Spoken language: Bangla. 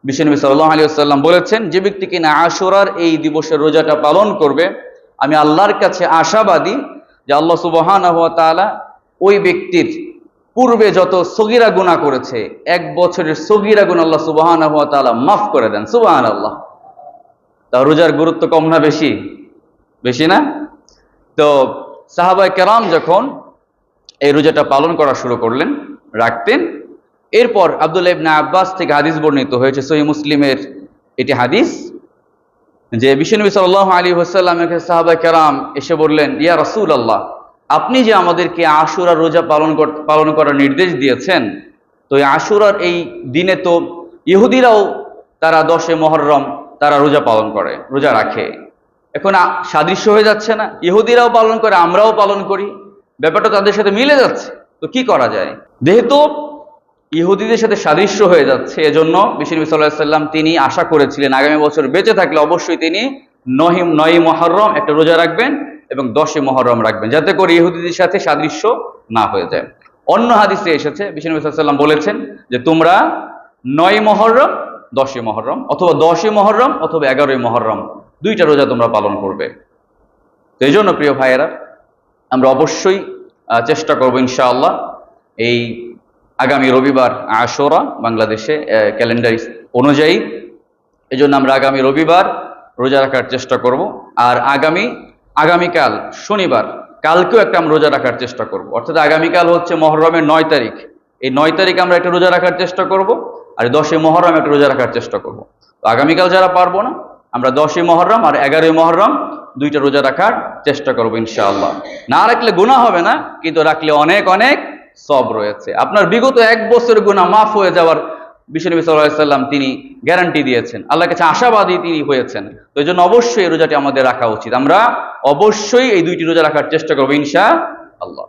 বিশ্বনবী সাল্লাল্লাহু আলাইহি ওয়াসাল্লাম বলেছেন, যে ব্যক্তি কিনা আশুরার এই দিবসের রোজাটা পালন করবে, আমি আল্লাহর কাছে আশাবাদী যে আল্লাহ সুবহানাহু ওয়া তাআলা ওই ব্যক্তির পূর্বে যত সগীরা গুনাহ করেছে, এক বছরের সগীরা গুনাহ আল্লাহ সুবহানাহু ওয়া তাআলা মাফ করে দেন। সুবহানাল্লাহ। তা রোজার গুরুত্ব কম না বেশি? বেশি না? তো সাহাবায়ে কেরাম যখন এই রোজাটা পালন করা শুরু করলেন, রাখতেন, এরপর আব্দুল্লাহ ইবনে আব্বাস থেকে হাদিস বর্ণিত হয়েছে, সহিহ মুসলিমের এটি হাদিস, যে বিশ্বনবী সাল্লাল্লাহু আলাইহি ওয়াসাল্লামের কাছে সাহাবায়ে কেরাম এসে বললেন, ইয়া রাসূলুল্লাহ, আপনি যে আমাদেরকে আশুরার রোজা পালন করার নির্দেশ দিয়েছেন, তো এই আশুরার এই দিনে তো ইহুদিরাও তারা 10 মুহররম তারা রোজা পালন করে, রোজা রাখে। এখন সাদৃশ্য হয়ে যাচ্ছে না? ইহুদিরাও পালন করে, আমরাও পালন করি, ব্যাপারটা তাদের সাথে মিলে যাচ্ছে। তো কি করা যায়? যেহেতু ইহুদিদের সাথে সাদৃশ্য হয়ে যাচ্ছে, এজন্য বিশ্বনবী সাল্লাল্লাহু আলাইহি ওয়াসাল্লাম তিনি আশা করেছিলেন আগামী বছর বেঁচে থাকলে অবশ্যই তিনি 9 মুহররম একটা রোজা রাখবেন এবং 10 মুহররম রাখবেন, যাতে করে ইহুদিদের সাথে সাদৃশ্য না হয়ে যায়। অন্য হাদিসে এসেছে বিশ্বনবী সাল্লাল্লাহু আলাইহি ওয়াসাল্লাম বলেছেন যে তোমরা 9 মুহররম 10 মুহররম অথবা 10 মুহররম অথবা 11 মুহররম দুইটা রোজা তোমরা পালন করবে। তো এই জন্য প্রিয় ভাইয়েরা, আমরা অবশ্যই চেষ্টা করব ইনশাআল্লাহ এই আগামী রবিবার আশুরা বাংলাদেশে ক্যালেন্ডার অনুযায়ী, এই জন্য আমরা আগামী রবিবার রোজা রাখার চেষ্টা করব। আর আগামীকাল শনিবার, কালকেও একটা আমরা রোজা রাখার চেষ্টা করব। অর্থাৎ আগামীকাল হচ্ছে মুহররমের 9 তারিখ, এই 9 তারিখ আমরা একটা রোজা রাখার চেষ্টা করব, আর 10 মুহররম একটা রোজা রাখার চেষ্টা করব। তো আগামীকাল যারা পারবো না, আমরা 10 মুহররম আর 11 মুহররম দুইটা রোজা রাখার চেষ্টা করব ইনশাআল্লাহ। না রাখলে গুনাহ হবে না, কিন্তু রাখলে অনেক অনেক সওয়াব রয়েছে। আপনার বিগত 1 বছর গুনাহ মাফ হয়ে যাওয়ার বিশ্বনবী সাল্লাল্লাহু আলাইহি ওয়াসাল্লাম তিনি গ্যারান্টি দিয়েছেন, আল্লাহর কাছে আশাবাদী তিনি হয়েছেন। তো এই জন্য অবশ্যই এই রোজাটি আমাদের রাখা উচিত। আমরা অবশ্যই এই দুইটি রোজা রাখার চেষ্টা করব ইনশাআল্লাহ।